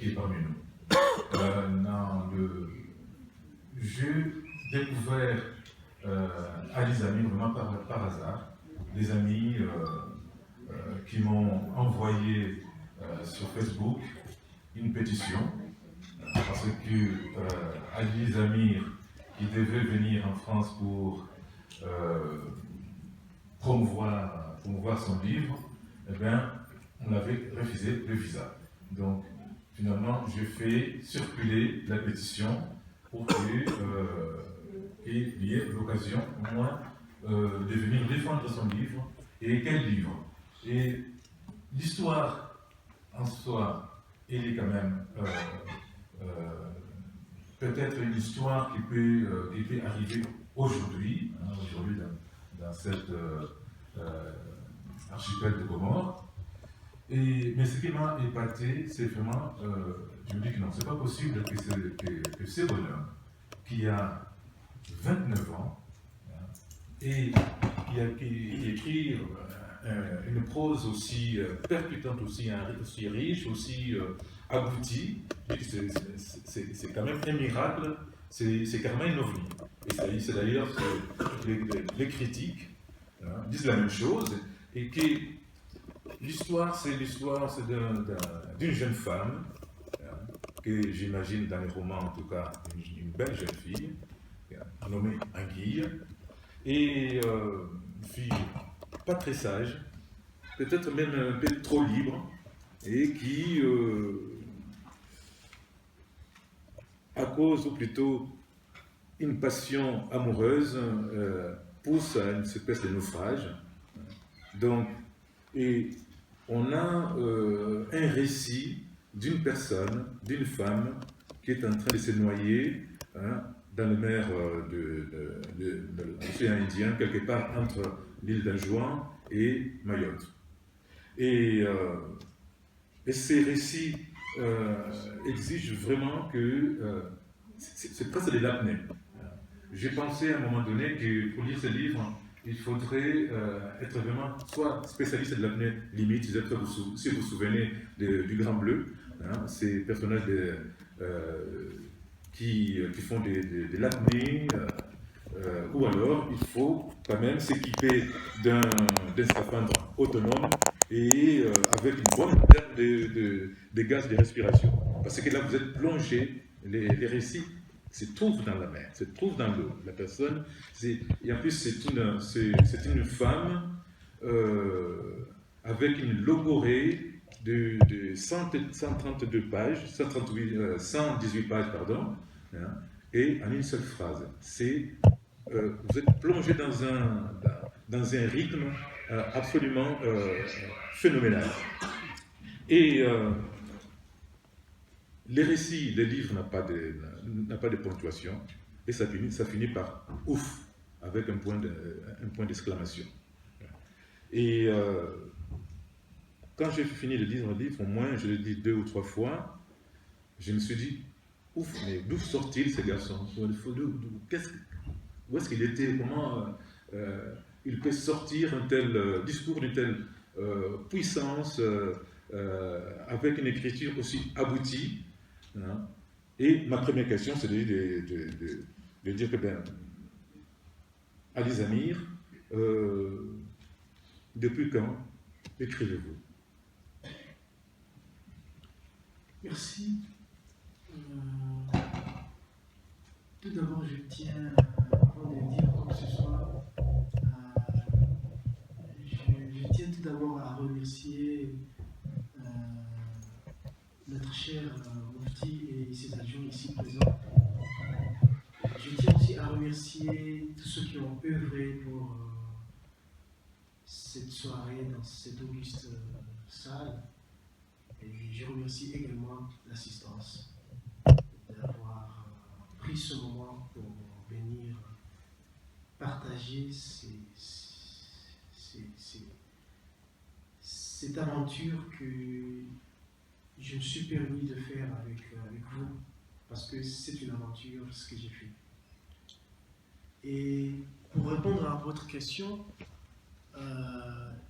qui est parmi nous. J'ai découvert Ali Zamir vraiment par hasard. Des amis qui m'ont envoyé sur Facebook une pétition parce que Ali Zamir, qui devait venir en France pour promouvoir son livre, eh bien, on avait refusé le visa. Donc, finalement, j'ai fait circuler la pétition pour qu'il y ait l'occasion, au moins, de venir défendre son livre. Et quel livre? Et l'histoire en soi, elle est quand même peut-être une histoire qui peut arriver aujourd'hui, aujourd'hui dans cette archipel de Comores. Mais ce qui m'a épaté, c'est vraiment, je me dis que non, c'est pas possible que ce bonhomme, qui a 29 ans, et qui écrit une prose aussi percutante, aussi riche, aussi aboutie, c'est quand même un miracle, c'est carrément une ovni. Et c'est d'ailleurs les critiques disent la même chose, et que l'histoire, c'est d'une jeune femme, que j'imagine dans les romans en tout cas, une belle jeune fille, nommée Anguille, et une fille pas très sage, peut-être même un peu trop libre, et qui, à cause, ou plutôt une passion amoureuse, pousse à une espèce de naufrage. Donc, et on a un récit d'une personne, d'une femme, qui est en train de se noyer dans la mer de l'océan Indien, quelque part entre l'île d'Anjouan et Mayotte. Et ces récits exigent vraiment que c'est presque de l'apnée. J'ai pensé à un moment donné que pour lire ce livre, il faudrait être vraiment soit spécialiste de l'apnée limite, si vous vous souvenez du Grand Bleu, ces personnages qui font de l'apnée, ou alors il faut quand même s'équiper d'un scaphandre autonome et avec une bonne perte de gaz de respiration. Parce que là, vous êtes plongé, les récits se trouvent dans la mer, se trouvent dans l'eau. La personne, et en plus, c'est une femme avec une logorée de 132 pages, 118 pages, pardon, et en une seule phrase. Vous êtes plongé dans un rythme absolument phénoménal. Et les récits, les livres n'a pas de ponctuation, et ça finit par ouf, avec un point d'exclamation. Et quand j'ai fini de lire le livre, au moins je l'ai dit 2 ou 3 fois, je me suis dit, ouf, mais d'où sort-il ce garçon? Où est-ce qu'il était? Comment il peut sortir un tel discours d'une telle puissance avec une écriture aussi aboutie? Et ma première question, c'est de dire que, Ali Zamir, depuis quand écrivez-vous? Merci. Tout d'abord, je tiens, avant de dire quoi que ce soit, je tiens tout d'abord à remercier notre cher Mufti et ses adjoints ici présents. Je tiens aussi à remercier tous ceux qui ont œuvré pour cette soirée dans cette auguste salle. Et je remercie également l'assistance d'avoir pris ce moment pour venir partager cette aventure que je me suis permis de faire avec vous, parce que c'est une aventure, ce que j'ai fait. Et pour répondre à votre question,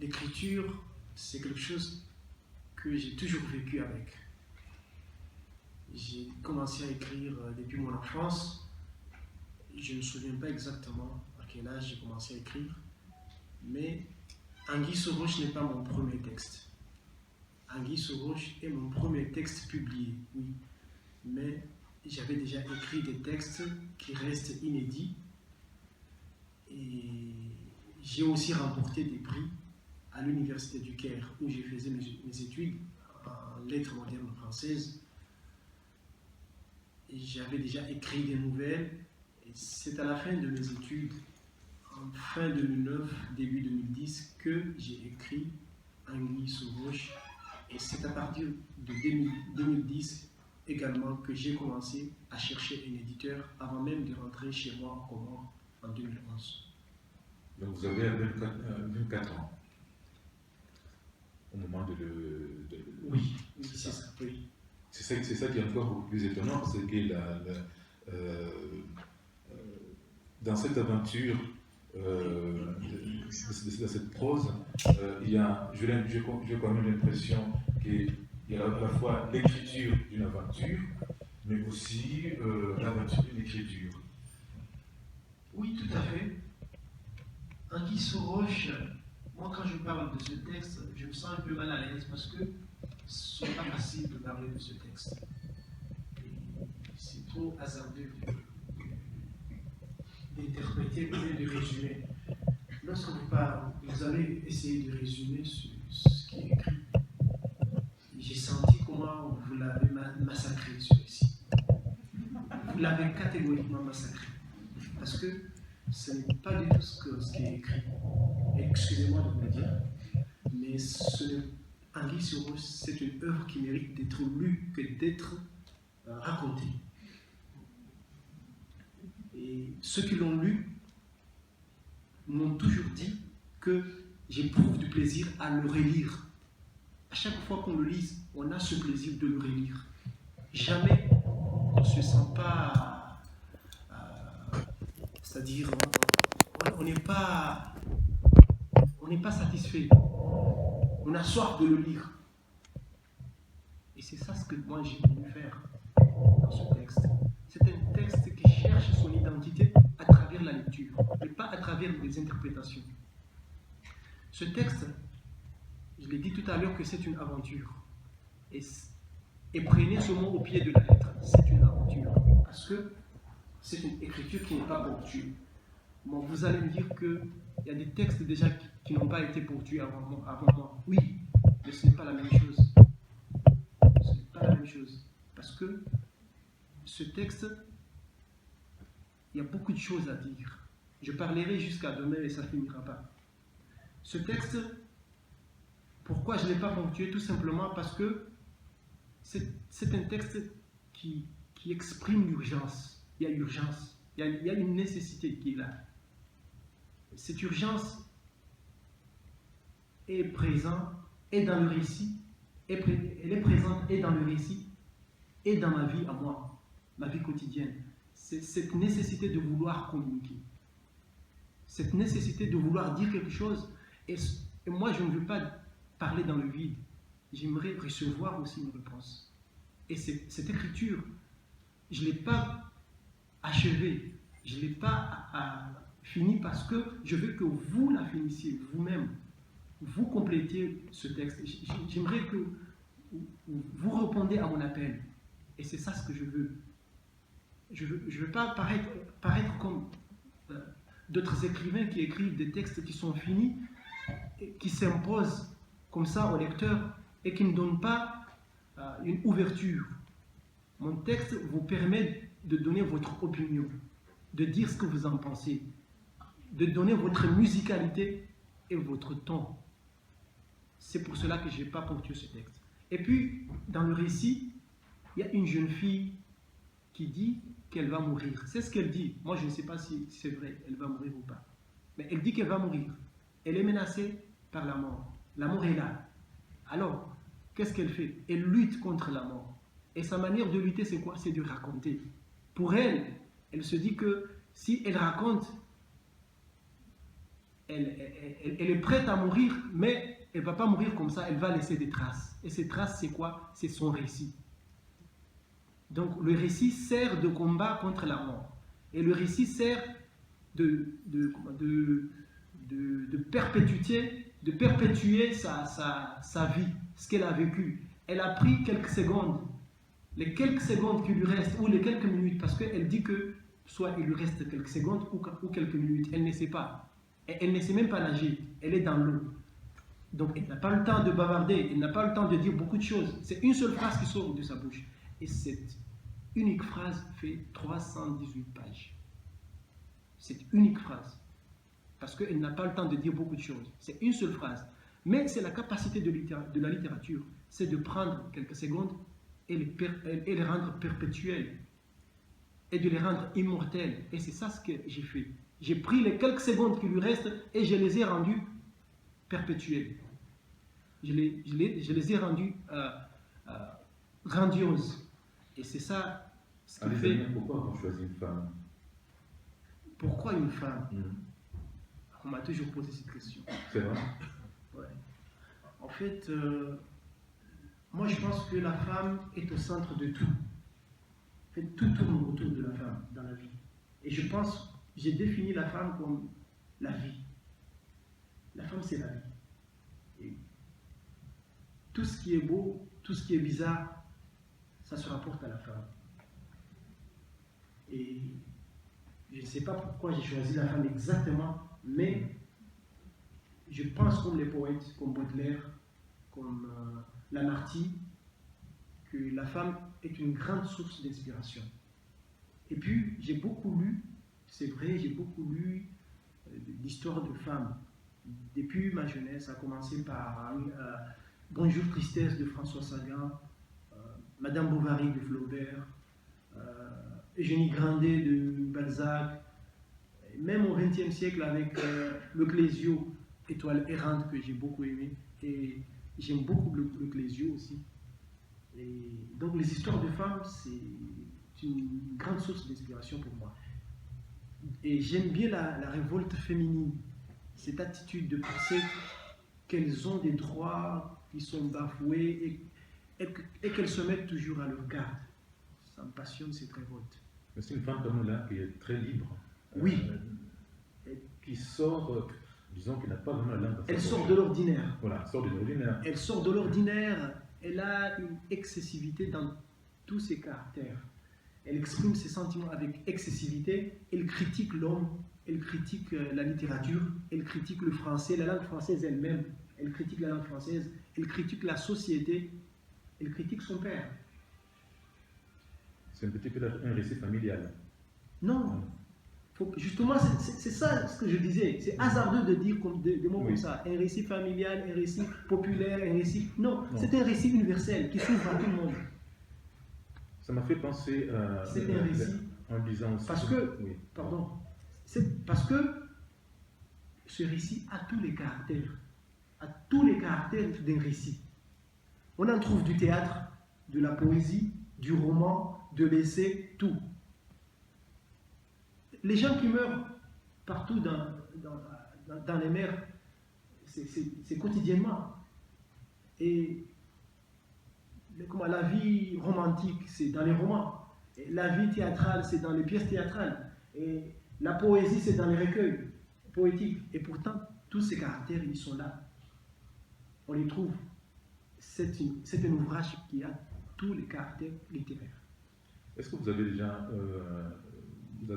l'écriture, c'est quelque chose que j'ai toujours vécu avec. J'ai commencé à écrire depuis mon enfance. Je ne me souviens pas exactement à quel âge j'ai commencé à écrire, mais Anguille sous roche n'est pas mon premier texte. Anguille sous roche est mon premier texte publié, oui, mais j'avais déjà écrit des textes qui restent inédits et j'ai aussi remporté des prix à l'Université du Caire où j'ai fait mes études en lettres modernes françaises. J'avais déjà écrit des nouvelles et c'est à la fin de mes études, en fin 2009, début 2010, que j'ai écrit Anguille sous roche et c'est à partir de 2010 également que j'ai commencé à chercher un éditeur avant même de rentrer chez moi en Comores en 2011. Donc vous avez 24 ans au moment Oui, c'est ça, oui. C'est ça qui est encore beaucoup plus étonnant, c'est que dans cette aventure, dans cette prose, il y a, j'ai quand même l'impression qu'il y a à la fois l'écriture d'une aventure, mais aussi l'aventure d'une écriture. Oui, tout à fait. Anguille sous roche, moi quand je parle de ce texte, je me sens un peu mal à l'aise parce que ce n'est pas facile de parler de ce texte. C'est trop hasardeux d'interpréter ou de résumer. Lorsque vous allez essayer de résumer ce qui est écrit, j'ai senti comment vous l'avez massacré celui-ci. Vous l'avez catégoriquement massacré. Parce que ce n'est pas du tout ce qui est écrit. Excusez-moi de vous le dire, mais Anguille sous roche, c'est une œuvre qui mérite d'être lue que d'être racontée. Et ceux qui l'ont lu m'ont toujours dit que j'éprouve du plaisir à le relire. À chaque fois qu'on le lise, on a ce plaisir de le relire. Jamais on ne se sent pas... c'est-à-dire, on n'est pas satisfait. On a soif de le lire. Et c'est ça ce que moi j'ai voulu faire dans ce texte. C'est un texte qui cherche son identité à travers la lecture, et pas à travers des interprétations. Ce texte, je l'ai dit tout à l'heure que c'est une aventure. Et prenez ce mot au pied de la lettre, c'est une aventure. Parce que c'est une écriture qui n'est pas ponctuée. Bon, vous allez me dire qu'il y a des textes déjà qui n'ont pas été ponctués avant moi. Oui, mais ce n'est pas la même chose. Ce n'est pas la même chose. Parce que ce texte, il y a beaucoup de choses à dire. Je parlerai jusqu'à demain et ça ne finira pas. Ce texte, pourquoi je ne l'ai pas ponctué? Tout simplement parce que c'est un texte qui exprime l'urgence. Il y a urgence. Il y a une nécessité qui est là. Cette urgence est présente et dans le récit, elle est présente et dans le récit et dans ma vie à moi, ma vie quotidienne. C'est cette nécessité de vouloir communiquer, cette nécessité de vouloir dire quelque chose. Et moi, je ne veux pas parler dans le vide. J'aimerais recevoir aussi une réponse. Et cette écriture, je ne l'ai pas achevée, je ne l'ai pas finie parce que je veux que vous la finissiez vous-même. Vous complétiez ce texte. J'aimerais que vous répondiez à mon appel. Et c'est ça ce que je veux. Je ne veux pas paraître comme d'autres écrivains qui écrivent des textes qui sont finis, qui s'imposent comme ça au lecteur et qui ne donnent pas une ouverture. Mon texte vous permet de donner votre opinion, de dire ce que vous en pensez, de donner votre musicalité et votre ton. C'est pour cela que je n'ai pas ponctué ce texte. Et puis, dans le récit, il y a une jeune fille qui dit qu'elle va mourir. C'est ce qu'elle dit. Moi, je ne sais pas si c'est vrai, elle va mourir ou pas. Mais elle dit qu'elle va mourir. Elle est menacée par la mort. La mort est là. Alors, qu'est-ce qu'elle fait? Elle lutte contre la mort. Et sa manière de lutter, c'est quoi? C'est de raconter. Pour elle, elle se dit que si elle raconte, elle est prête à mourir, mais elle ne va pas mourir comme ça, elle va laisser des traces. Et ces traces, c'est quoi? C'est son récit. Donc le récit sert de combat contre la mort. Et le récit sert de perpétuer sa vie, ce qu'elle a vécu. Elle a pris quelques secondes, les quelques secondes qui lui restent, ou les quelques minutes, parce qu'elle dit que soit il lui reste quelques secondes ou quelques minutes, elle ne sait pas. Et elle ne sait même pas nager, elle est dans l'eau. Donc elle n'a pas le temps de bavarder, elle n'a pas le temps de dire beaucoup de choses. C'est une seule phrase qui sort de sa bouche. Et cette unique phrase fait 318 pages. Cette unique phrase. Parce qu'elle n'a pas le temps de dire beaucoup de choses. C'est une seule phrase. Mais c'est la capacité de la littérature, c'est de prendre quelques secondes et les rendre perpétuelles. Et de les rendre immortelles. Et c'est ça ce que j'ai fait. J'ai pris les quelques secondes qui lui restent et je les ai rendues perpétuelles. Je les ai rendues grandioses. Et c'est ça ce qui fait... Pourquoi avoir choisi une femme? Pourquoi une femme? On m'a toujours posé cette question. C'est vrai? Ouais. En fait, moi je pense que la femme est au centre de tout. En fait, tout tourne autour de la femme dans la vie. Et je pense, j'ai défini la femme comme la vie. La femme, c'est la vie. Et tout ce qui est beau, tout ce qui est bizarre, ça se rapporte à la femme. Et je ne sais pas pourquoi j'ai choisi la femme exactement, mais je pense comme les poètes, comme Baudelaire, comme Lamartine, que la femme est une grande source d'inspiration. Et puis, j'ai beaucoup lu, c'est vrai, j'ai beaucoup lu l'histoire de femmes. Depuis ma jeunesse, à commencer par Bonjour Tristesse de François Sagan, Madame Bovary de Flaubert, Eugénie Grandet de Balzac, même au XXe siècle avec le Clésio, Étoile errante, que j'ai beaucoup aimé, et j'aime beaucoup le Clésio aussi. Et donc les histoires de femmes, c'est une grande source d'inspiration pour moi. Et j'aime bien la révolte féminine, cette attitude de penser qu'elles ont des droits qui sont bafoués et qu'elles se mettent toujours à leur garde. Ça me passionne cette révolte. C'est une femme comme nous là qui est très libre. Oui. Qui sort, disons, qui n'a pas vraiment la langue. Elle sort de l'ordinaire. Voilà, elle sort de l'ordinaire. Elle sort de l'ordinaire. Elle a une excessivité dans tous ses caractères. Elle exprime ses sentiments avec excessivité. Elle critique l'homme. Elle critique la littérature. Elle critique le français, la langue française elle-même. Elle critique la langue française. Elle critique la société. Elle critique son père. C'est un petit peu un récit familial. Non. Justement, c'est ça ce que je disais. C'est hasardeux de dire des mots comme ça. Un récit familial, un récit populaire, un récit... Non, c'est un récit universel qui s'ouvre à tout le monde. Ça m'a fait penser à... C'est un récit. En disant aussi... Parce que... Oui. Pardon. C'est parce que ce récit a tous les caractères. A tous les caractères d'un récit. On en trouve du théâtre, de la poésie, du roman, de l'essai, tout. Les gens qui meurent partout dans les mers, c'est quotidiennement. Et la vie romantique, c'est dans les romans. Et la vie théâtrale, c'est dans les pièces théâtrales. Et la poésie, c'est dans les recueils poétiques. Et pourtant, tous ces caractères, ils sont là. On les trouve. C'est un ouvrage qui a tous les caractères littéraires. Est-ce que vous avez déjà... vous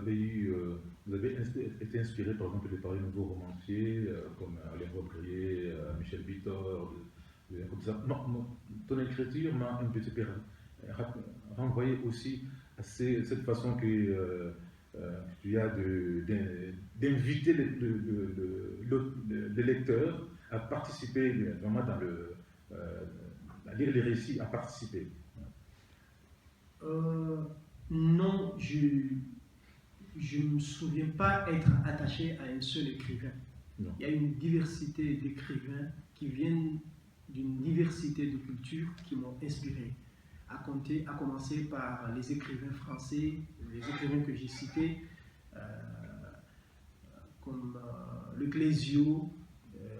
avez été inspiré par exemple par les nouveaux romanciers comme Alain Robbe-Grillet, Michel Victor, comme ça. Non, ton écriture m'a un petit peu renvoyé aussi à cette façon que tu as d'inviter les lecteurs à participer vraiment à lire les récits, à participer. Non, je ne me souviens pas être attaché à un seul écrivain. Non. Il y a une diversité d'écrivains qui viennent d'une diversité de cultures qui m'ont inspiré. À commencer par les écrivains français, les écrivains que j'ai cités, comme le Clésio,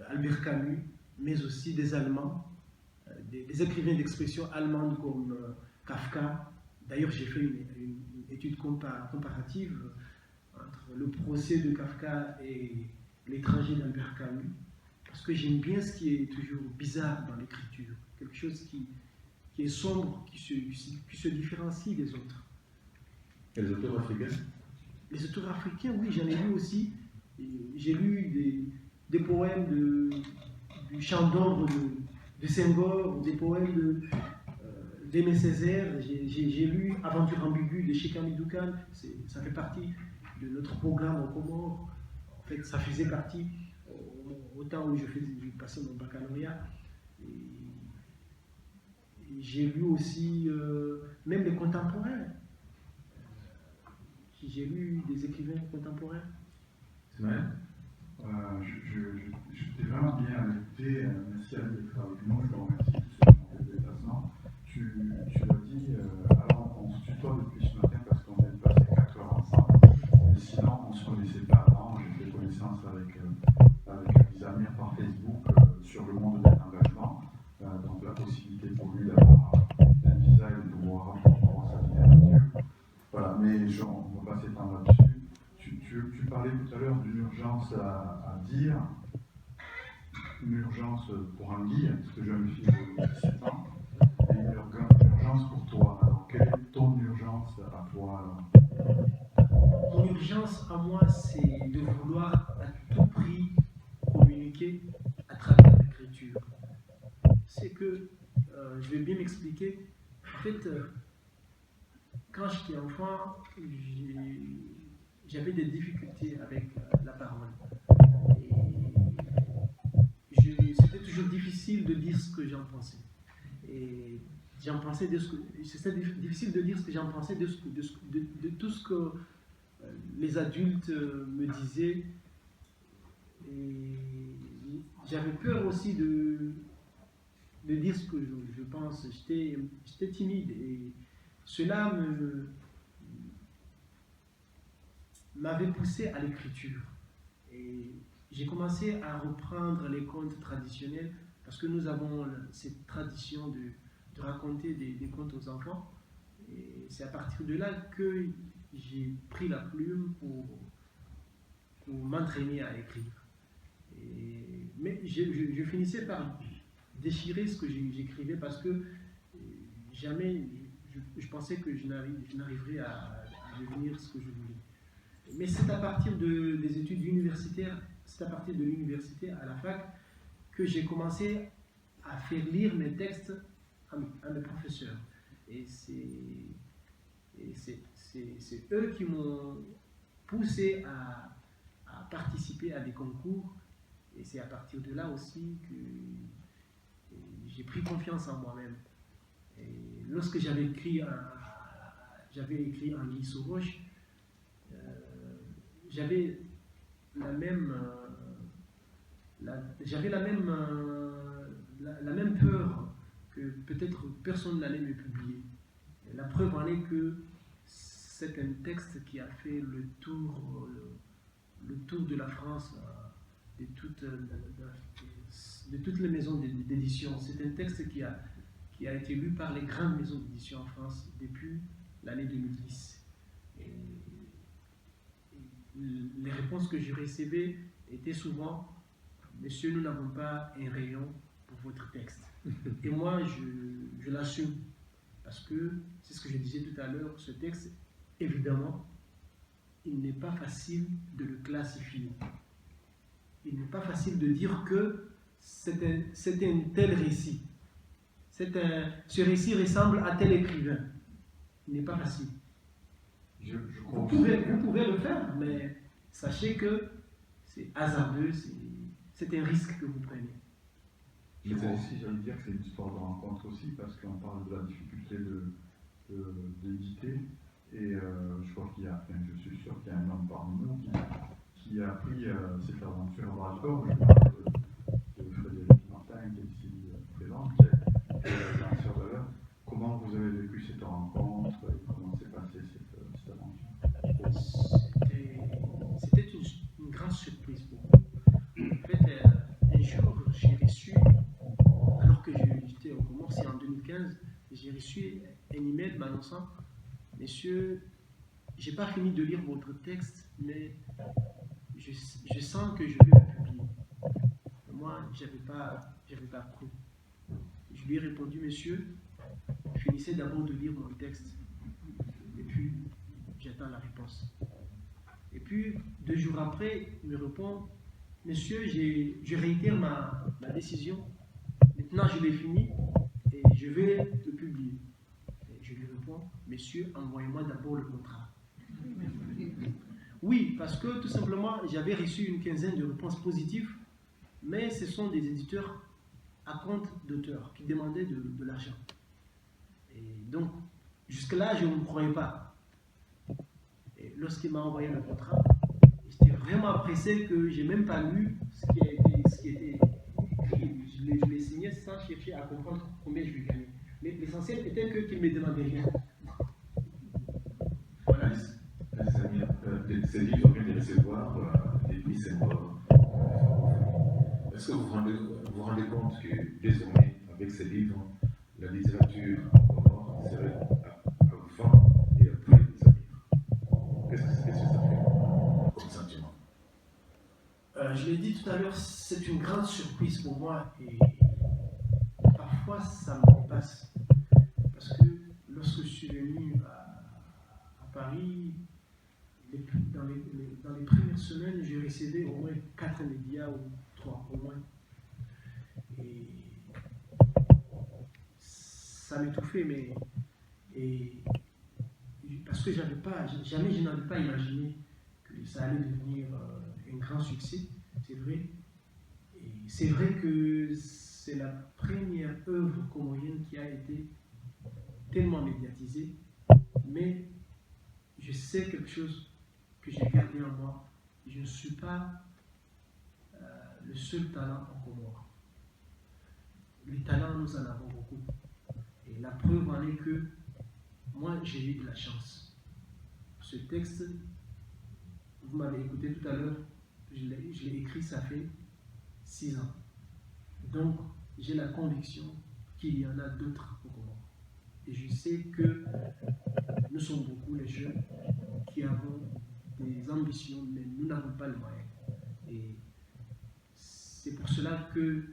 Albert Camus, mais aussi des Allemands, des écrivains d'expression allemande comme Kafka, D'ailleurs, j'ai fait une étude comparative entre le procès de Kafka et l'étranger d'Albert Camus, parce que j'aime bien ce qui est toujours bizarre dans l'écriture, quelque chose qui est sombre, qui se différencie des autres. Et les auteurs africains? Les auteurs africains, oui, j'en ai lu aussi. J'ai lu des poèmes du Chant d'ombre de Senghor, des poèmes d'Aimé Césaire. J'ai lu Aventure ambiguë de Cheikh Hamidou Kane. Ça fait partie de notre programme au Comores. En fait, ça faisait partie au temps où je passais mon baccalauréat. Et j'ai lu aussi même les contemporains. J'ai lu des écrivains contemporains. C'est vrai. Je t'ai vraiment bien écouté. Merci à d'être avec nous. Je te remercie pour ce déplacement. Tu as dit, alors on se tutoie depuis ce matin parce qu'on vient de passer 4 heures ensemble. Mais sinon, on ne se connaissait pas avant. J'ai fait connaissance avec des amis par Facebook sur le monde de l'engagement. Donc la possibilité pour lui d'avoir un visa et de pouvoir apprendre sa littérature. Voilà, mais on ne va pas s'étendre là-dessus. Tu parlais tout à l'heure d'une urgence à dire, une urgence pour Anguille, parce que j'ai une fille de 17 ans, et une urgence pour toi. Alors, quelle est ton urgence à toi alors? Mon urgence à moi, c'est de vouloir à tout prix communiquer à travers l'écriture. C'est que, je vais bien m'expliquer, en fait, quand j'étais enfant, j'avais des difficultés avec la parole. Et c'était toujours difficile de dire ce que j'en pensais. Et c'était difficile de dire ce que j'en pensais de tout ce que les adultes me disaient. Et j'avais peur aussi de dire ce que je pense. J'étais timide. Et cela m'avait poussé à l'écriture. Et j'ai commencé à reprendre les contes traditionnels parce que nous avons cette tradition de raconter des contes aux enfants. Et c'est à partir de là que j'ai pris la plume pour m'entraîner à écrire. Mais je finissais par déchirer ce que j'écrivais parce que jamais je pensais que je n'arriverais à devenir ce que je voulais. Mais c'est à partir des études universitaires, c'est à partir de l'université à la fac que j'ai commencé à faire lire mes textes à mes professeurs. Et c'est eux qui m'ont poussé à participer à des concours. Et c'est à partir de là aussi que j'ai pris confiance en moi-même. Et lorsque j'avais écrit Anguille sous roche, j'avais la même peur que peut-être personne n'allait me publier. Et la preuve en est que c'est un texte qui a fait le tour de la France, de toutes les maisons d'édition. C'est un texte qui a été lu par les grandes maisons d'édition en France depuis l'année 2010. Et les réponses que je recevais étaient souvent « Monsieur, nous n'avons pas un rayon pour votre texte ». Et moi, je l'assume, parce que, c'est ce que je disais tout à l'heure, ce texte, évidemment, il n'est pas facile de le classifier. Il n'est pas facile de dire que c'est un tel récit. Ce récit ressemble à tel écrivain. Il n'est pas facile. Vous pouvez le faire, mais sachez que c'est hasardeux, c'est un risque que vous prenez. Je crois aussi, j'allais dire que c'est une histoire de rencontre aussi, parce qu'on parle de la difficulté d'éditer. Et je crois je suis sûr qu'il y a un homme parmi nous qui a pris cette aventure en bras-le-corps. Je parle de Frédéric Martin, qui est ici présent, qui est lanceur d'alerte. Comment vous avez vécu cette rencontre et comment s'est passée cette aventure? C'était une grande surprise pour moi. En fait, un jour, j'ai reçu, alors que j'étais au Comores, c'est en 2015, j'ai reçu un email m'annonçant Messieurs, je n'ai pas fini de lire votre texte, mais je sens que je vais le publier. Moi, je n'avais pas cru. Je lui ai répondu, monsieur, finissez d'abord de lire mon texte, et puis j'attends la réponse. Et puis, 2 jours après, il me répond, monsieur, je réitère ma décision. Maintenant, je l'ai fini et je vais le publier. Et je lui réponds, monsieur, envoyez-moi d'abord le contrat. Oui, parce que tout simplement, j'avais reçu une quinzaine de réponses positives, mais ce sont des éditeurs à compte d'auteur qui demandaient de l'argent. Et donc, jusque-là, je ne croyais pas. Et lorsqu'il m'a envoyé le contrat, j'étais vraiment pressé que je n'ai même pas lu ce qui était écrit. Je l'ai signé sans chercher à comprendre combien je vais gagner. Mais l'essentiel était qu'il ne me demandait rien. Voilà. Ces livres viennent de recevoir des prix Saint-Paul. Est-ce que vous vous rendez compte que désormais, avec ces livres, la littérature comore serait avant et après les amis? Qu'est-ce que ça fait comme sentiment? Je l'ai dit tout à l'heure, c'est une grande surprise pour moi et parfois ça me dépasse. Parce que lorsque je suis venu à Paris, dans les premières semaines, j'ai recevais au moins 4 médias ou 3 au moins. Et ça m'étouffait, mais parce que jamais je n'avais pas imaginé que ça allait devenir un grand succès, c'est vrai. Et c'est vrai que c'est la première œuvre comorienne qui a été tellement médiatisée, mais je sais quelque chose que j'ai gardé en moi. Je ne suis pas le seul talent en Comores. Les talents, nous en avons beaucoup. Et la preuve en est que moi, j'ai eu de la chance. Ce texte, vous m'avez écouté tout à l'heure, je l'ai écrit, ça fait 6 ans. Donc, j'ai la conviction qu'il y en a d'autres au Comores. Et je sais que nous sommes beaucoup les jeunes qui avons des ambitions, mais nous n'avons pas le moyen. Et c'est pour cela que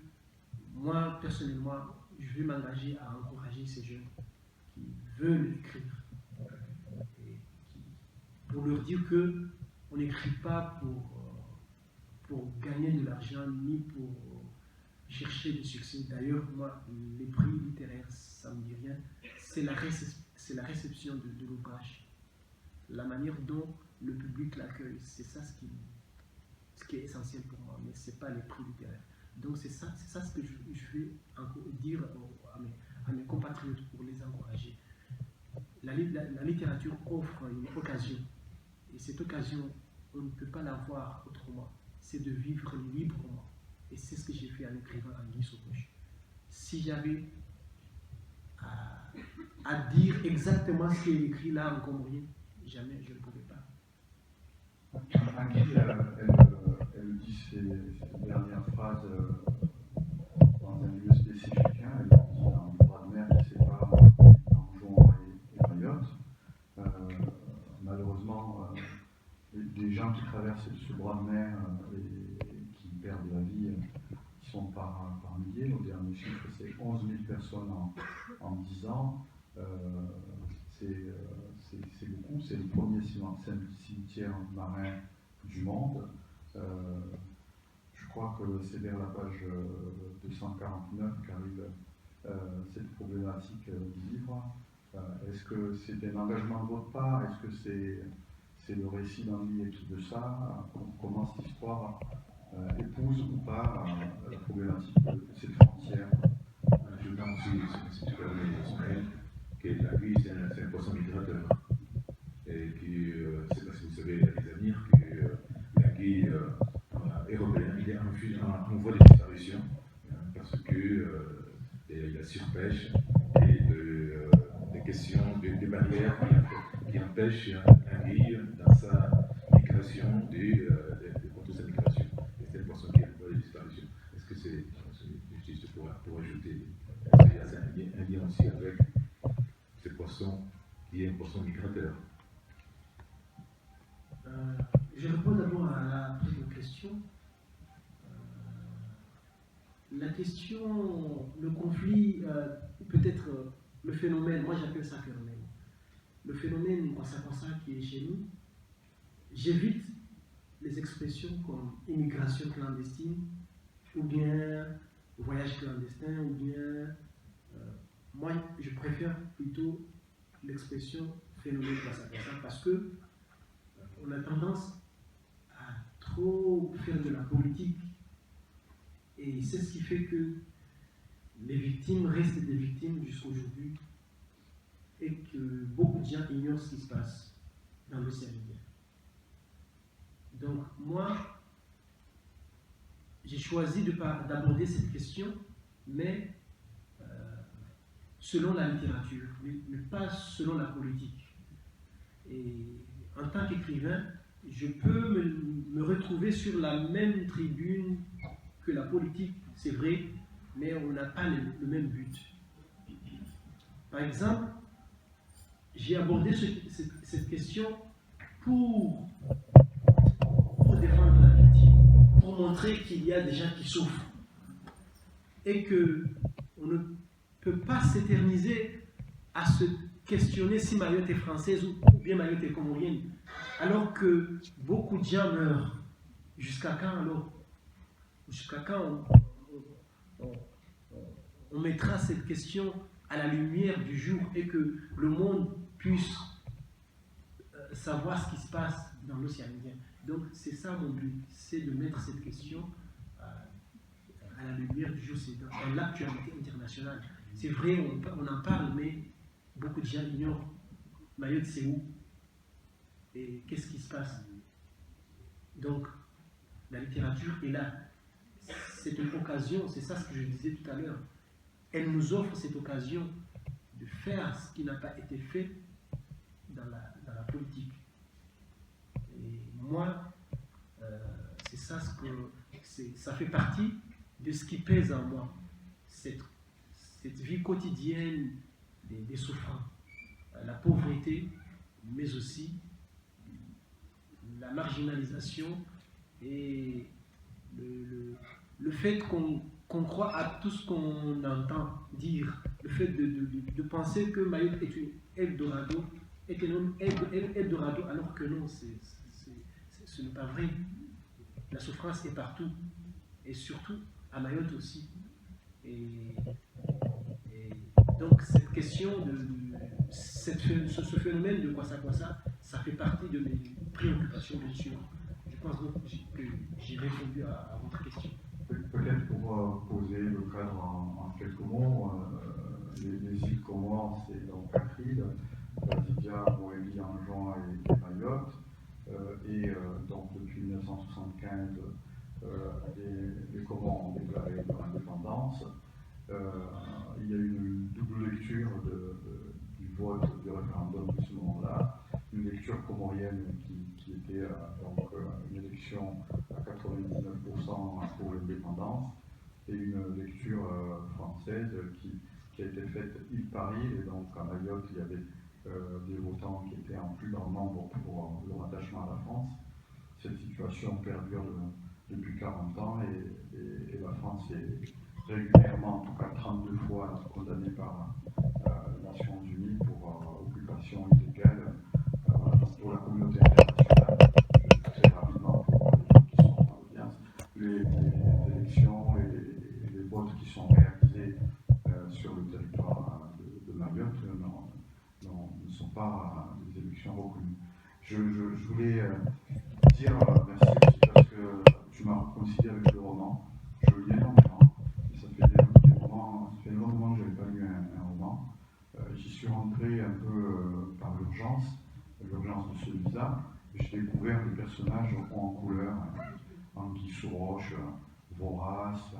moi, personnellement, je vais m'engager à encourager ces jeunes qui veulent écrire. Et pour leur dire qu'on n'écrit pas pour gagner de l'argent, ni pour chercher du succès. D'ailleurs, moi, les prix littéraires, ça ne me dit rien. C'est la réception de l'ouvrage. La manière dont le public l'accueille, c'est ça ce qui est essentiel pour moi, mais ce n'est pas les prix littéraires. Donc c'est ça ce que je vais dire à mes compatriotes pour les encourager. La littérature offre une occasion, et cette occasion, on ne peut pas l'avoir autrement, c'est de vivre librement. Et c'est ce que j'ai fait en écrivant Anguille sous cloche. Si j'avais à dire exactement ce qui est écrit là en comorien, jamais je ne pouvais pas. Anguille, elle dit ces dernières phrases dans un lieu spécifique. Elle dit dans le bras de mer qui sépare Anjouan et Mayotte. Malheureusement, les gens qui traversent ce bras de mer et qui perdent la vie, qui sont par milliers. Au dernier chiffre, c'est 11 000 personnes en 10 ans. C'est beaucoup. C'est le premier cimetière marin du monde. Je crois que c'est vers la page 249 qu'arrive cette problématique du livre. Est-ce que c'est un engagement de votre part? Est-ce que c'est le récit d'Anguille et tout de ça? Comment cette histoire épouse ou pas la problématique de cette frontière? Je pense aussi, si tu permets, Ismaël, que l'anguille, c'est un poisson migrateur. Et qui, je ne sais pas si vous savez, les avenir, que l'anguille européen, il est en voie de disparition, parce que il y a la surpêche et des questions, des barrières qui empêchent l'anguille dans sa migration, contre sa migration. Et c'est un poisson qui est en voie de disparition. Est-ce que c'est juste pour ajouter, est-ce qu'il y a un lien aussi avec ces poissons qui est un poisson migrateur. Je réponds d'abord à la première question. La question, le conflit, peut-être le phénomène, moi j'appelle ça phénomène. Le phénomène ça qui est chez nous, j'évite les expressions comme immigration clandestine, ou bien voyage clandestin, ou bien. Moi, je préfère plutôt l'expression phénomène ça parce que on a tendance à trop faire de la politique. Et c'est ce qui fait que les victimes restent des victimes jusqu'à aujourd'hui et que beaucoup de gens ignorent ce qui se passe dans l'océan Indien. Donc moi, j'ai choisi d'aborder cette question, mais selon la littérature, mais pas selon la politique. Et en tant qu'écrivain, je peux me retrouver sur la même tribune que la politique, c'est vrai, mais on n'a pas le même but. Par exemple, j'ai abordé cette question pour défendre la victime, pour montrer qu'il y a des gens qui souffrent et qu'on ne peut pas s'éterniser à se questionner si Mayotte est française ou bien Mayotte est comorienne, alors que beaucoup de gens meurent. Jusqu'à quand alors? Jusqu'à quand on mettra cette question à la lumière du jour et que le monde puisse savoir ce qui se passe dans l'océan Indien? Donc c'est ça mon but, c'est de mettre cette question à la lumière du jour, c'est dans l'actualité internationale. C'est vrai, on en parle, mais beaucoup de gens ignorent Mayotte c'est où et qu'est-ce qui se passe. Donc la littérature est là. C'est une occasion, c'est ça ce que je disais tout à l'heure. Elle nous offre cette occasion de faire ce qui n'a pas été fait dans la politique. Et moi, c'est ça ça fait partie de ce qui pèse en moi, cette vie quotidienne des souffrants, la pauvreté, mais aussi la marginalisation et le fait qu'on croit à tout ce qu'on entend dire, le fait de penser que Mayotte est une Eldorado, Eldorado, alors que non, ce n'est pas vrai. La souffrance est partout, et surtout à Mayotte aussi. Et donc cette question, ce phénomène de Kwassa, ça fait partie de mes préoccupations, bien sûr. Je pense donc que j'ai répondu à votre question. Peut-être pour poser le cadre en quelques mots, les îles Comores, c'est donc Akril, Zidia, Moélie, Anjouan et Mayotte. Donc depuis 1975, les Comores ont déclaré leur indépendance. Il y a eu une double lecture du vote du référendum de ce moment-là, une lecture comorienne qui était donc une élection à 99% pour l'indépendance, et une lecture française qui a été faite île par île, et donc à Mayotte il y avait des votants qui étaient en plus grand nombre pour leur attachement à la France. Cette situation perdure depuis 40 ans et la France est régulièrement, en tout cas 32 fois, condamnée par les Nations Unies pour occupation illégale pour la communauté internationale. Très rapidement, pour les gens qui sont en audience, les élections et les votes qui sont réalisés sur le territoire de Mayotte ne sont pas des élections reconnues. Je voulais dire merci aussi parce que tu m'as réconcilié avec le roman. Je lis énormément. Ça fait un long moment que je n'avais pas lu un roman. J'y suis rentré un peu par l'urgence de celui-là. J'ai découvert des personnages en couleur, Anguille sous roche, Vorace,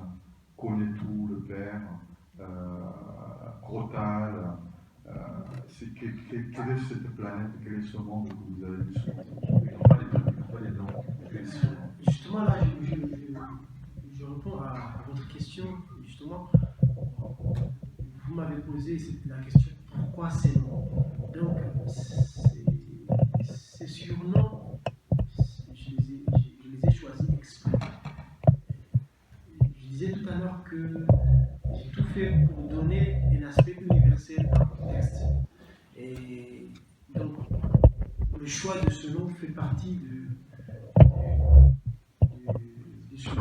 Connaît-tout, le père, Crotal. Quelle est cette planète, quel est ce monde que vous avez vu sur les noms. Justement, là, je réponds à votre question. Justement, vous m'avez posé la question pourquoi ces noms. Donc, Et donc, le choix de ce nom fait partie du choix.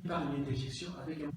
Une interjection avec un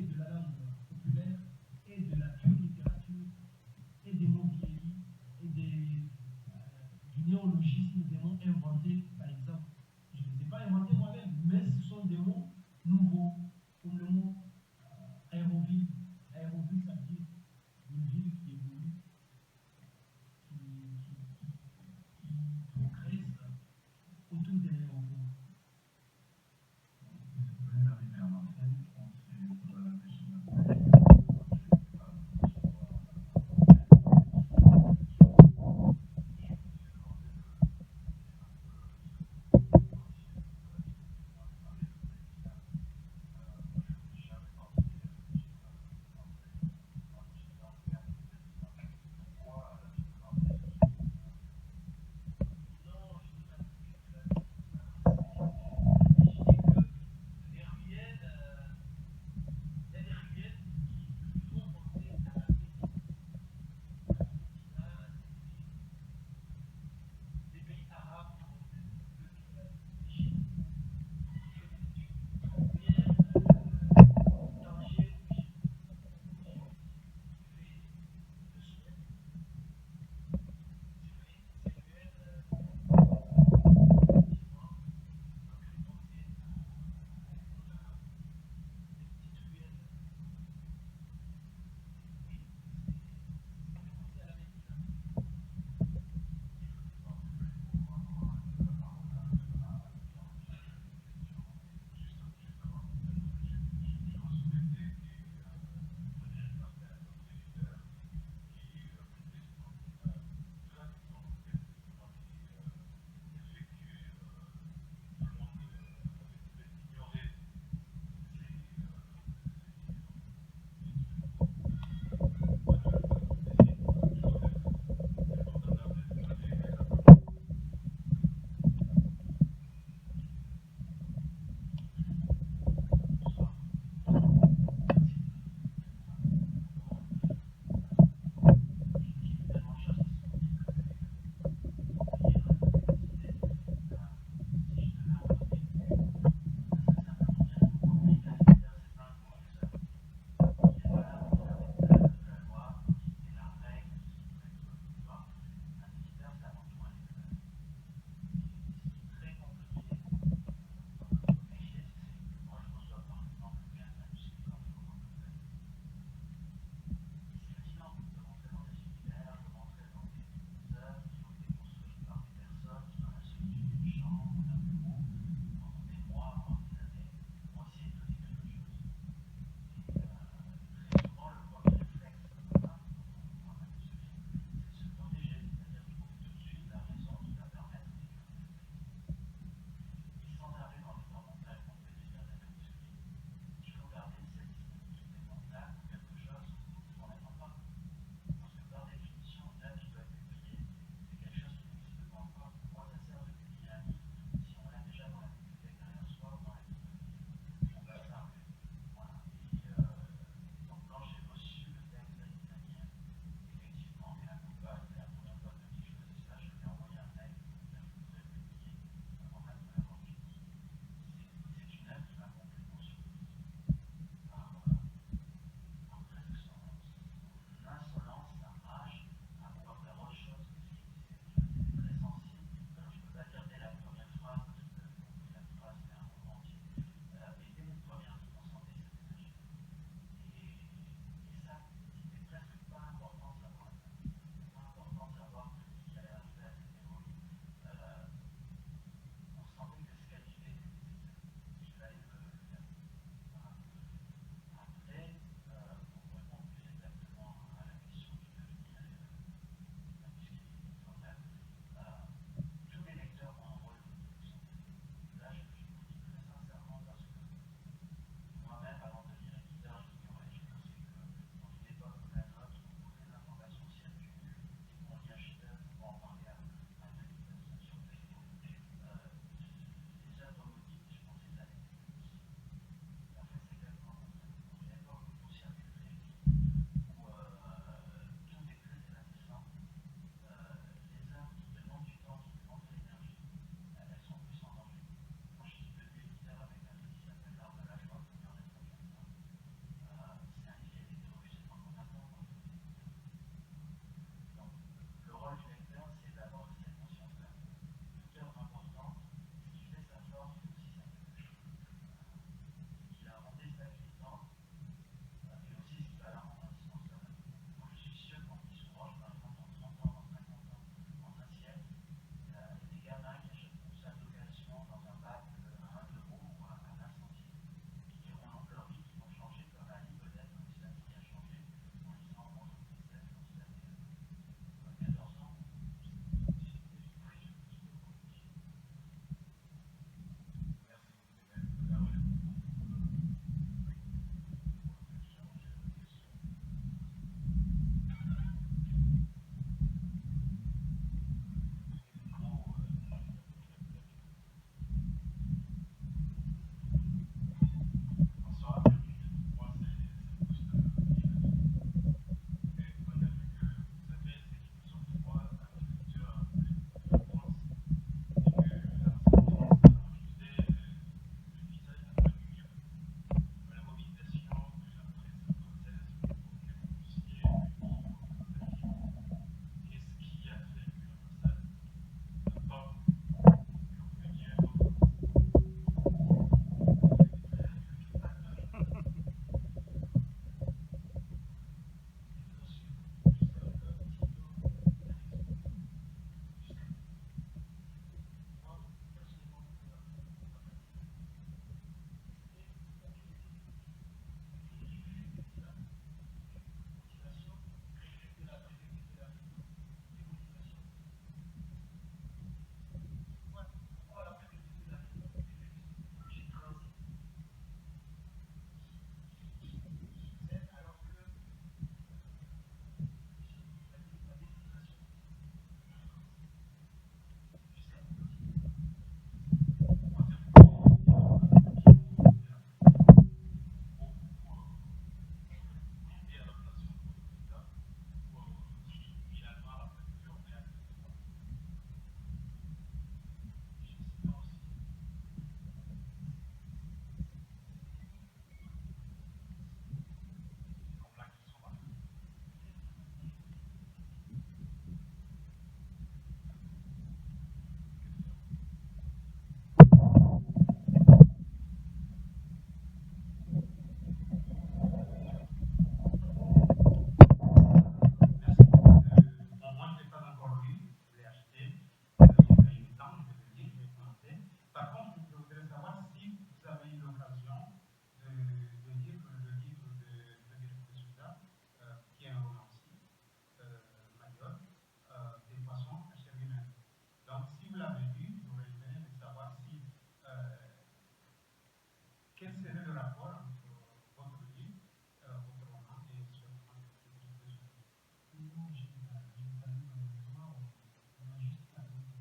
et de la langue populaire, et de la pure littérature, et des mots vieillis, et du néologisme, des mots inventés, par exemple. Je ne les ai pas inventés moi-même, mais ce sont des mots nouveaux, comme le mot aéroville. Aéroville, ça veut dire une ville qui évolue, qui progresse autour des aéroports. d'accord avec votre livre, votre roman et ce roman que non, je n'ai pas lu malheureusement, on m'a juste parlé de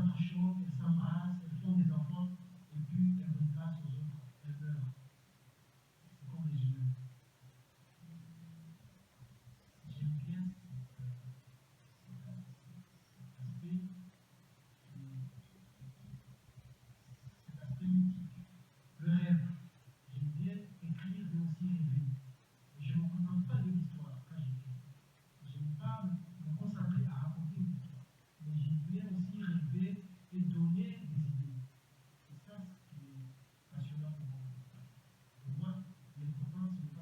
s'entrechoquent, elles s'embrassent, elles font des enfants, et puis elles donnent place aux autres, elles meurent. C'est comme les humains. J'aime bien cet aspect, cet aspect mythique. Le rêve. J'aime bien écrire, mais aussi rêver. Et je ne me contente pas de l'histoire quand j'écris. Je n'aime pas me concentrer à raconter une histoire. Mais j'aime bien aussi rêver et donner des idées. C'est ça ce qui est passionnant pour moi. Pour moi, l'important, c'est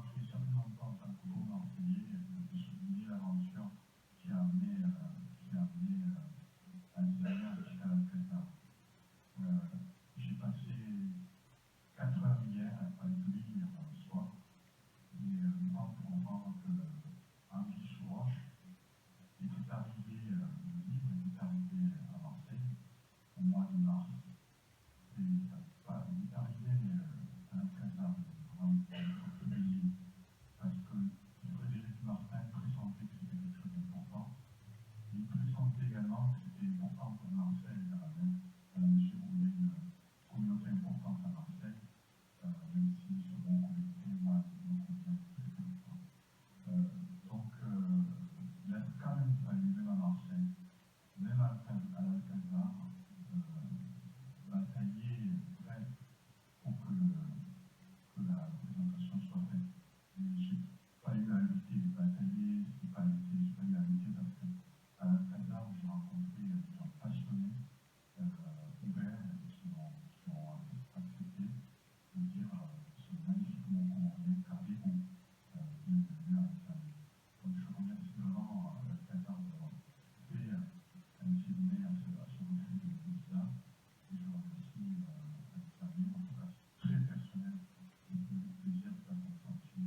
je ne suis certainement pas en train de vous marseillais, de souligner l'aventure qui a amené Alzheimer jusqu'à l'Alcazar. J'ai passé 4 heures hier à lui hier soir, et moi pour voir que Henri Souroche était arrivé, le livre était arrivé à Marseille au mois de mars. Et il est arrivé à l'Alcazar, parce que Frédéric Martin pressentait que c'était quelque chose d'important. Il pressentait également que c'était important pour Marseille, à la mesure où il y a une communauté importante à Marseille, même si ce mot communauté, moi, me convient très peu. Donc, il a quand même fallu, même à Marseille, même à l'Alcazar, batailler vrai pour que la représentation soit faite. Et j'ai pas eu à lutter, batailler, j'ai pas eu à lutter parce que à l'Alcazar, j'ai rencontré des gens passionnés, ouverts, qui ont accepté de dire ce magnifique mot commandé, carrez-vous, bienvenue à l'Italie. Donc je remercie vraiment l'Alcazar d'avoir fait un séminaire à ce refus de cela. Et je remercie l'Italie, en tout cas très personnel, j'ai eu le plaisir de la rencontrer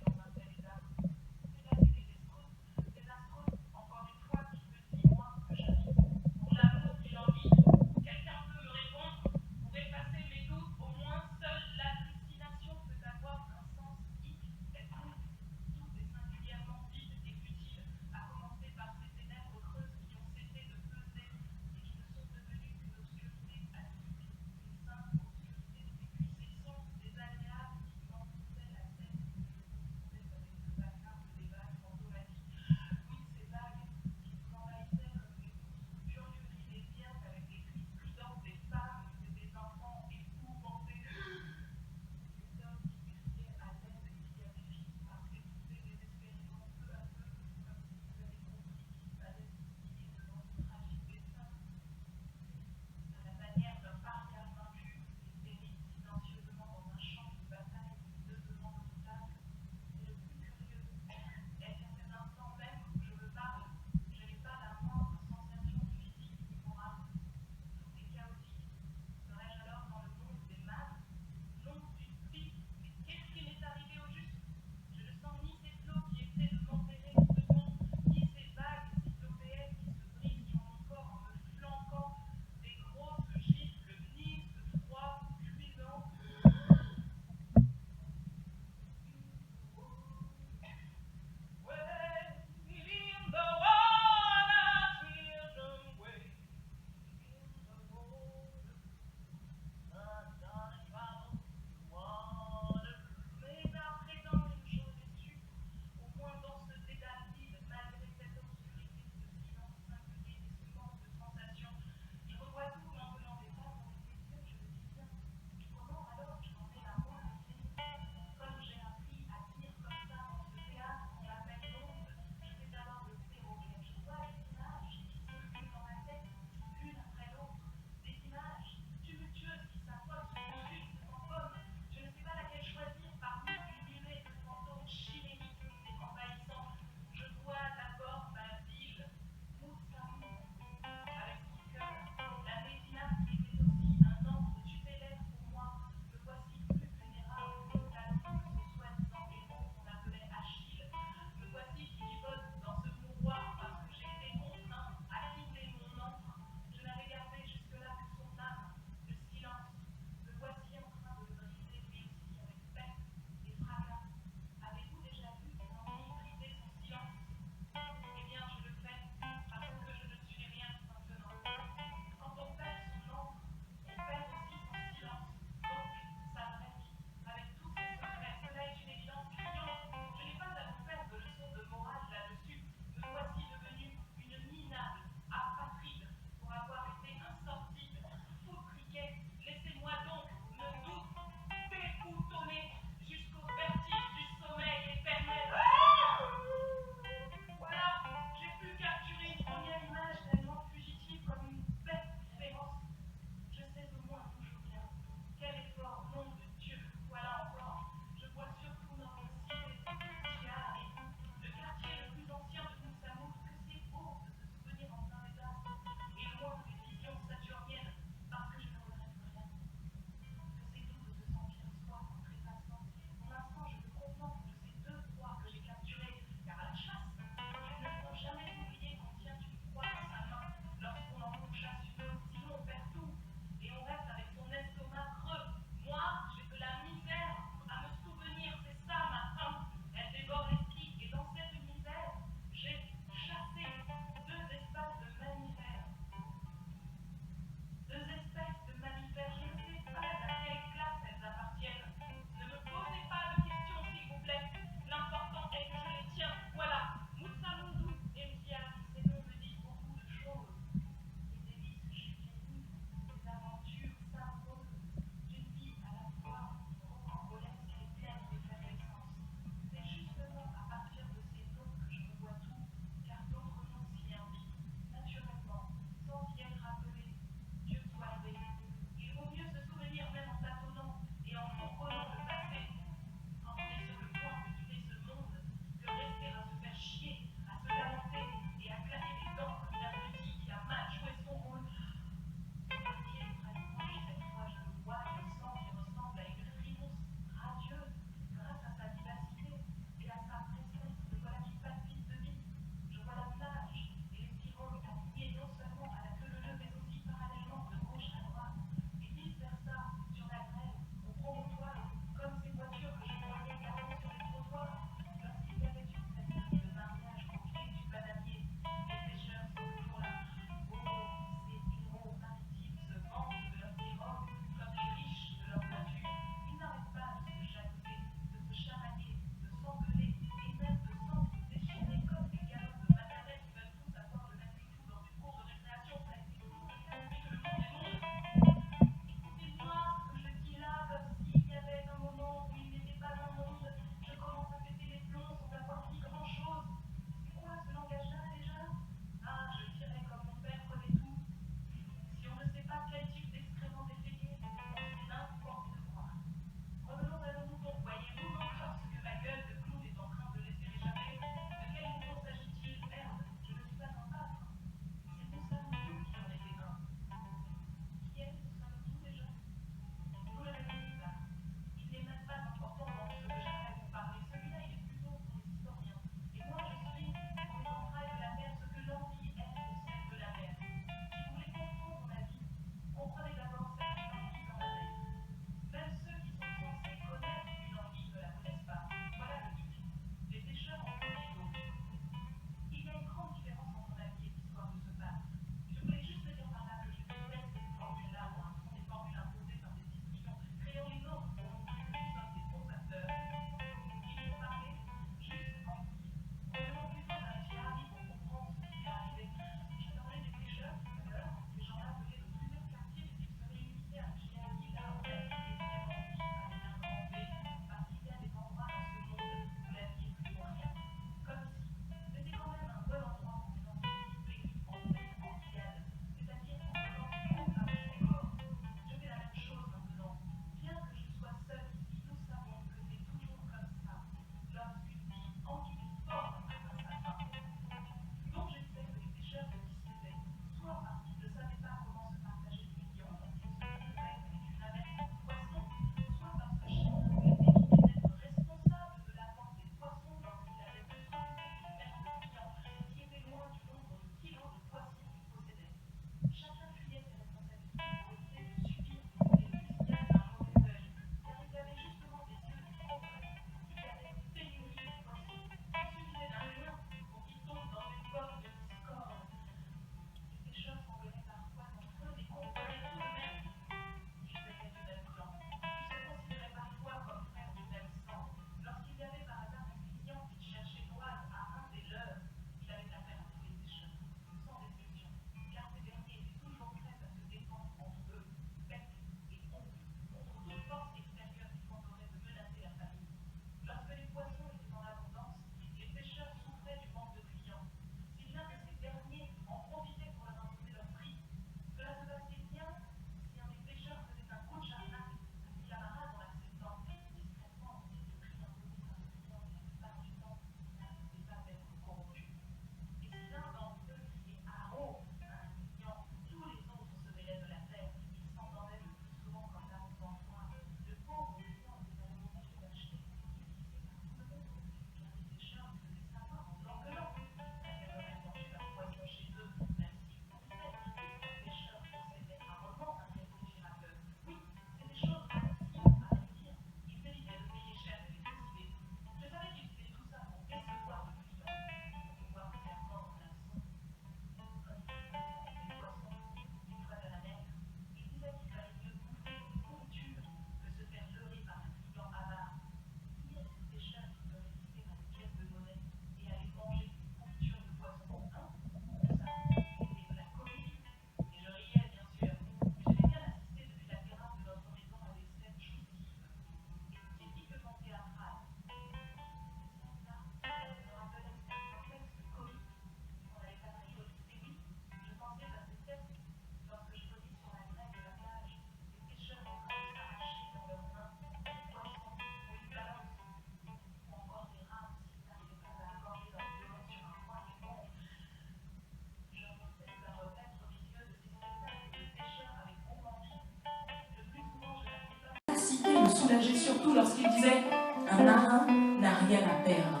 soulageait surtout lorsqu'il disait « Un marin n'a rien à perdre ».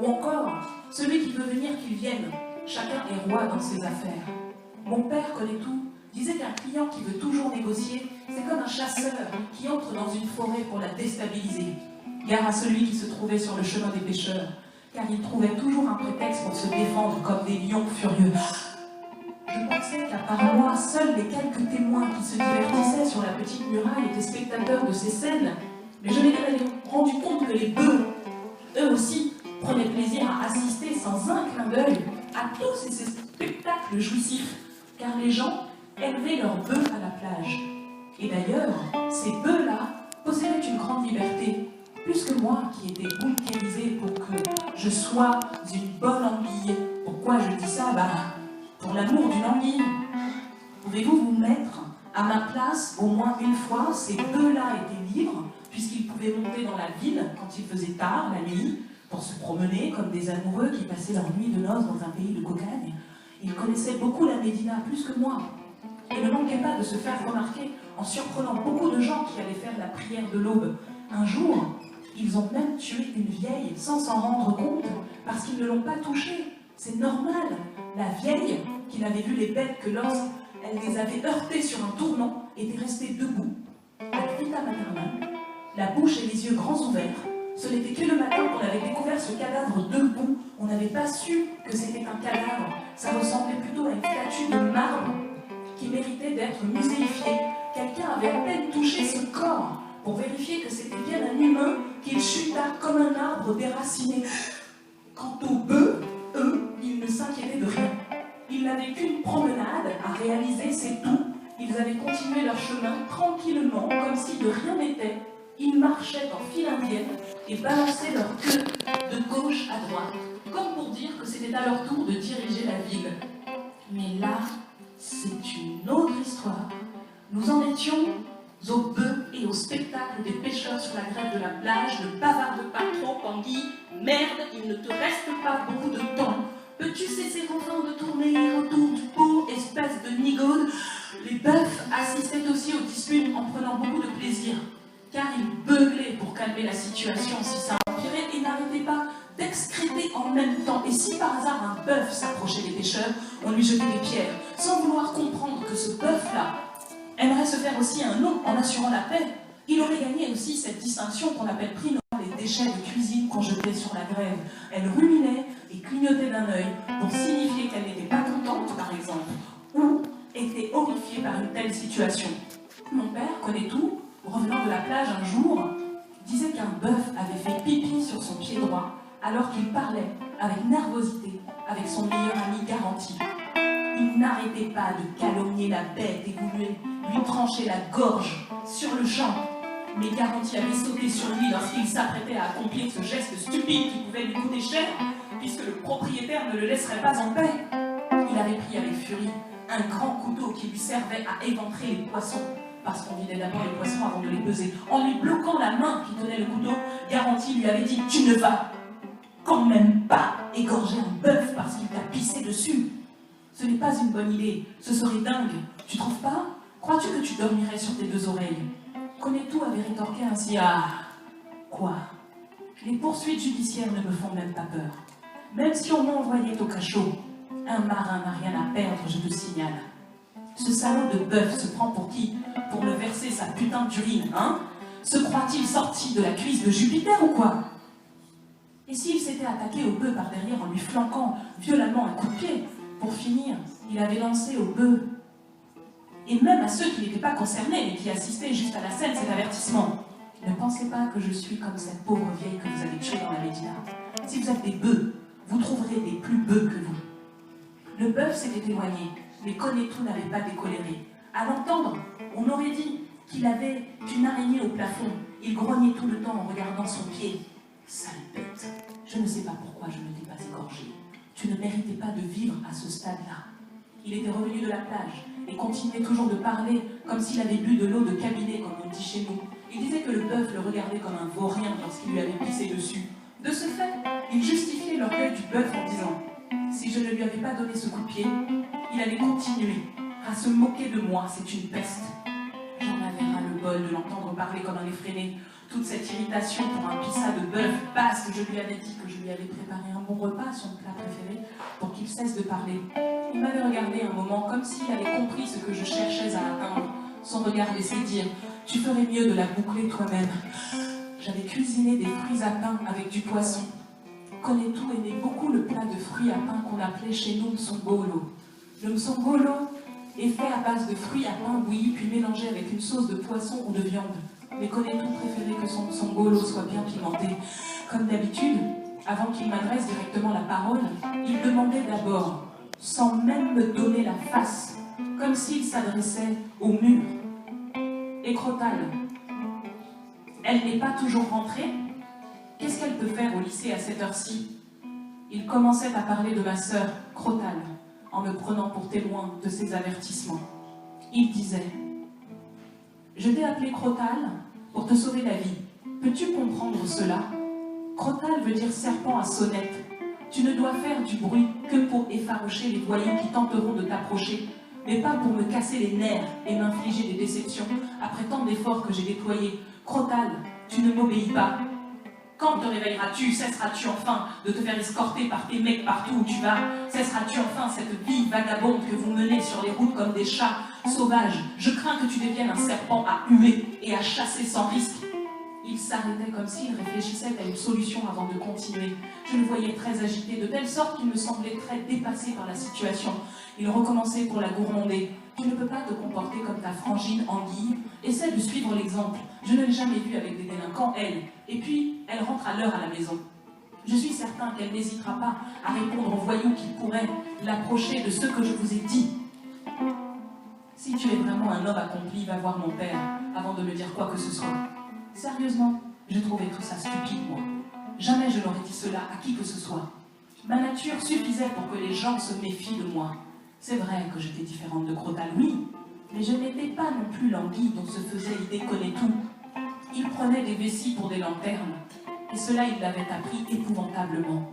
Ou encore « Celui qui veut venir, qu'il vienne. Chacun est roi dans ses affaires ». Mon père connaît tout, disait qu'un client qui veut toujours négocier, c'est comme un chasseur qui entre dans une forêt pour la déstabiliser. Gare à celui qui se trouvait sur le chemin des pêcheurs, car il trouvait toujours un prétexte pour se défendre comme des lions furieux. Je pensais qu'à part moi, seuls les quelques témoins qui se divertissaient sur la petite muraille étaient spectateurs de ces scènes, mais je m'étais rendu compte que les bœufs, eux aussi, prenaient plaisir à assister sans un clin d'œil à tous ces spectacles jouissifs, car les gens élevaient leurs bœufs à la plage. Et d'ailleurs, ces bœufs-là possédaient une grande liberté, plus que moi qui étais bunkérisée pour que je sois une bonne anguille. Pourquoi je dis ça? Pour l'amour d'une anguille. Pouvez-vous vous mettre à ma place au moins une fois? Ces bœufs-là étaient libres, puisqu'ils pouvaient monter dans la ville quand il faisait tard, la nuit, pour se promener comme des amoureux qui passaient leur nuit de noces dans un pays de cocagne. Ils connaissaient beaucoup la Médina, plus que moi, et ne manquaient pas de se faire remarquer en surprenant beaucoup de gens qui allaient faire la prière de l'aube. Un jour, ils ont même tué une vieille sans s'en rendre compte, parce qu'ils ne l'ont pas touchée. C'est normal. La vieille, qui n'avait vu les bêtes que lorsqu'elle les avait heurtées sur un tournant, était restée debout, à vita maternam, la bouche et les yeux grands ouverts. Ce n'était que le matin qu'on avait découvert ce cadavre debout. On n'avait pas su que c'était un cadavre. Ça ressemblait plutôt à une statue de marbre qui méritait d'être muséifiée. Quelqu'un avait à peine touché ce corps pour vérifier que c'était bien un humain qu'il chuta comme un arbre déraciné. Quant aux bœufs, eux, ils ne s'inquiétaient de rien. Ils n'avaient qu'une promenade à réaliser, c'est tout. Ils avaient continué leur chemin tranquillement, comme si de rien n'était. Ils marchaient en file indienne et balançaient leur queue de gauche à droite, comme pour dire que c'était à leur tour de diriger la ville. Mais là, c'est une autre histoire. Nous en étions aux bœufs et au spectacle des pêcheurs sur la grève de la plage. Ne bavarde pas trop, Tanguy. Merde, il ne te reste pas beaucoup de temps. Peux-tu cesser enfin de tourner autour du pot, espèce de nigaude? Les bœufs assistaient aussi aux disputes en prenant beaucoup de plaisir, car ils beuglaient pour calmer la situation si ça empirait et n'arrêtaient pas d'excréter en même temps. Et si par hasard un bœuf s'approchait des pêcheurs, on lui jetait des pierres, sans vouloir comprendre que ce bœuf-là aimerait se faire aussi un nom en assurant la paix. Il aurait gagné aussi cette distinction qu'on appelle prix Nobel, les déchets de cuisine qu'on jetait sur la grève. Elle ruminait et clignotait d'un œil pour signifier qu'elle n'était pas contente, par exemple, ou était horrifiée par une telle situation. Mon père connaît tout. Revenant de la plage un jour, disait qu'un bœuf avait fait pipi sur son pied droit alors qu'il parlait avec nervosité avec son meilleur ami Garanti. Il n'arrêtait pas de calomnier la bête et voulait lui trancher la gorge sur le champ. Mais Garanti avait sauté sur lui lorsqu'il s'apprêtait à accomplir ce geste stupide qui pouvait lui coûter cher, puisque le propriétaire ne le laisserait pas en paix. Il avait pris avec furie un grand couteau qui lui servait à éventrer les poissons, parce qu'on vidait d'abord les poissons avant de les peser. En lui bloquant la main qui tenait le couteau, Garanti lui avait dit « Tu ne vas quand même pas égorger un bœuf parce qu'il t'a pissé dessus. Ce n'est pas une bonne idée, ce serait dingue. Tu trouves pas? Crois-tu que tu dormirais sur tes deux oreilles ?» Connais-tout avait rétorqué ainsi « Ah, quoi? Les poursuites judiciaires ne me font même pas peur. Même si on m'envoyait au cachot, un marin n'a rien à perdre, je te signale. Ce salaud de bœuf se prend pour qui? Pour me verser sa putain d'urine, hein? Se croit-il sorti de la cuisse de Jupiter ou quoi? Et s'il s'était attaqué au bœuf par derrière en lui flanquant violemment un coup de pied? Pour finir, il avait lancé au bœuf, et même à ceux qui n'étaient pas concernés mais qui assistaient juste à la scène, cet avertissement. Ne pensez pas que je suis comme cette pauvre vieille que vous avez tuée dans la Médina. Si vous êtes des bœufs, vous trouverez des plus bœufs que vous. Le bœuf s'était éloigné, mais Connaît-tout n'avait pas décoléré. À l'entendre, on aurait dit qu'il avait une araignée au plafond. Il grognait tout le temps en regardant son pied. Sale bête, je ne sais pas pourquoi je ne t'ai pas égorgé. Tu ne méritais pas de vivre à ce stade-là. Il était revenu de la plage et continuait toujours de parler comme s'il avait bu de l'eau de cabinet, comme on dit chez nous. Il disait que le bœuf le regardait comme un vaurien lorsqu'il lui avait pissé dessus. De ce fait, il justifiait l'orgueil du bœuf en disant « Si je ne lui avais pas donné ce coup de pied, il allait continuer à se moquer de moi, c'est une peste. » J'en avais ras le bol de l'entendre parler comme un effréné. toute cette irritation pour un pissa de bœuf basse. Je lui avais dit que je lui avais préparé un bon repas, son plat préféré, pour qu'il cesse de parler. Il m'avait regardé un moment comme s'il avait compris ce que je cherchais à atteindre. Son regard laissait dire « Tu ferais mieux de la boucler toi-même ». J'avais cuisiné des fruits à pain avec du poisson. Konetu aimait beaucoup le plat de fruits à pain qu'on appelait chez nous msongolo. Le msongolo est fait à base de fruits à pain bouillis puis mélangés avec une sauce de poisson ou de viande. Mais Konetu préférait que son msongolo soit bien pimenté. Comme d'habitude, avant qu'il m'adresse directement la parole, il demandait d'abord, sans même me donner la face, comme s'il s'adressait au mur. Et Crotal, elle n'est pas toujours rentrée? Qu'est-ce qu'elle peut faire au lycée à cette heure-ci? Il commençait à parler de ma sœur, Crotal, en me prenant pour témoin de ses avertissements. Il disait « Je t'ai appelé Crotal pour te sauver la vie. Peux-tu comprendre cela? Crotal veut dire serpent à sonnette. Tu ne dois faire du bruit que pour effaroucher les voyous qui tenteront de t'approcher, mais pas pour me casser les nerfs et m'infliger des déceptions après tant d'efforts que j'ai déployés. Crotal, tu ne m'obéis pas. Quand te réveilleras-tu? Cesseras-tu enfin de te faire escorter par tes mecs partout où tu vas? Cesseras-tu enfin cette vie vagabonde que vous menez sur les routes comme des chats sauvages? Je crains que tu deviennes un serpent à huer et à chasser sans risque. » Il s'arrêtait comme s'il réfléchissait à une solution avant de continuer. Je le voyais très agité, de telle sorte qu'il me semblait très dépassé par la situation. Il recommençait pour la gourmander. « Tu ne peux pas te comporter comme ta frangine Anguille. Essaie de suivre l'exemple. Je ne l'ai jamais vue avec des délinquants, elle. Et puis, elle rentre à l'heure à la maison. Je suis certain qu'elle n'hésitera pas à répondre aux voyous qui pourraient l'approcher de ce que je vous ai dit. Si tu es vraiment un homme accompli, va voir mon père avant de me dire quoi que ce soit. » Sérieusement, je trouvais tout ça stupide, moi. Jamais je n'aurais dit cela à qui que ce soit. Ma nature suffisait pour que les gens se méfient de moi. C'est vrai que j'étais différente de Crotal, oui, mais je n'étais pas non plus l'anguille dont se faisait l'idée Konetu. Il prenait des vessies pour des lanternes, et cela il l'avait appris épouvantablement.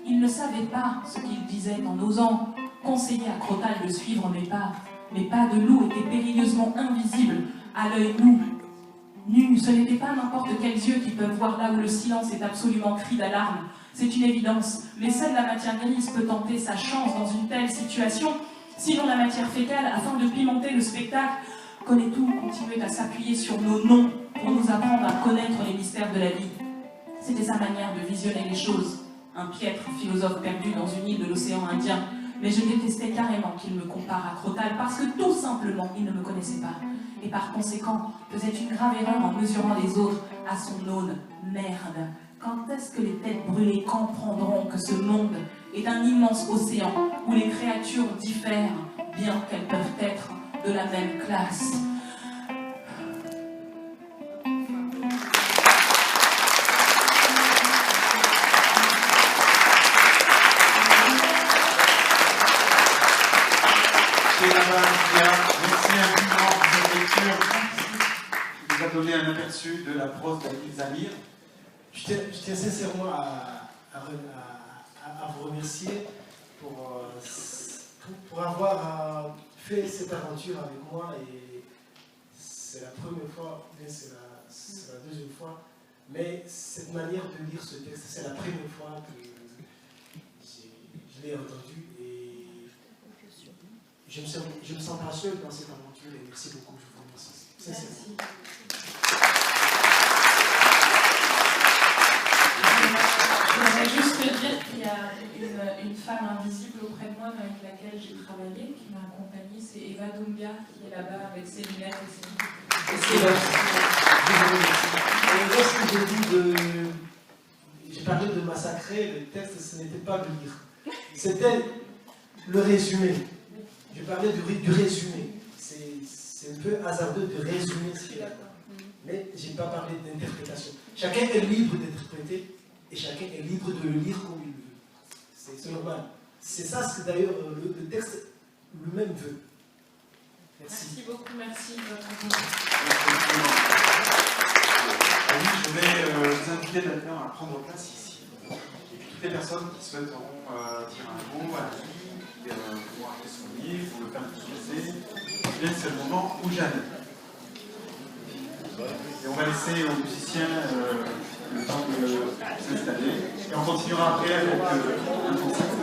Il ne savait pas ce qu'il disait en osant conseiller à Crotal de suivre mes pas. Mes pas de loup étaient périlleusement invisibles à l'œil nu. Ce n'était pas n'importe quels yeux qui peuvent voir là où le silence est absolument cri d'alarme. C'est une évidence, mais seule la matière grise peut tenter sa chance dans une telle situation, sinon la matière fécale, afin de pimenter le spectacle. Konetu continuait à s'appuyer sur nos noms pour nous apprendre à connaître les mystères de la vie. C'était sa manière de visionner les choses. Un piètre philosophe perdu dans une île de l'océan Indien. Mais je détestais carrément qu'il me compare à Crotal parce que tout simplement, il ne me connaissait pas. Et par conséquent, faisait une grave erreur en mesurant les autres à son aune. Merde, quand est-ce que les têtes brûlées comprendront que ce monde est un immense océan où les créatures diffèrent, bien qu'elles peuvent être de la même classe? Merci infiniment pour cette lecture qui nous a donné un aperçu de la prose d'Aïd Zamir. Je tiens sincèrement à vous remercier pour avoir fait cette aventure avec moi. Et c'est la première fois, bien c'est la deuxième fois, mais cette manière de lire ce texte, c'est la première fois que je l'ai entendu. Et je me sens pas seul dans cette aventure. Et merci beaucoup, je vous remercie. Sincèrement. Je voudrais juste te dire qu'il y a une femme invisible auprès de moi avec laquelle j'ai travaillé, qui m'a accompagnée, c'est Eva Dunga, qui est là-bas avec ses lunettes et ses... J'ai parlé de massacrer, le texte, ce n'était pas de lire. C'était le résumé. Je parlais du résumé. C'est un peu hasardeux de résumer ce qu'il y a là. Mais je n'ai pas parlé d'interprétation. Chacun est libre d'interpréter et chacun est libre de le lire comme il veut. C'est normal. C'est ça ce que d'ailleurs le texte lui-même veut. Merci beaucoup, merci. Je vais vous inviter maintenant à prendre place ici. Et puis toutes les personnes qui souhaiteront dire un mot à qui vont acheter son livre ou le faire diffuser, c'est le moment où j'allais. Et on va laisser aux musiciens le temps de s'installer. Et on continuera après avec un concert.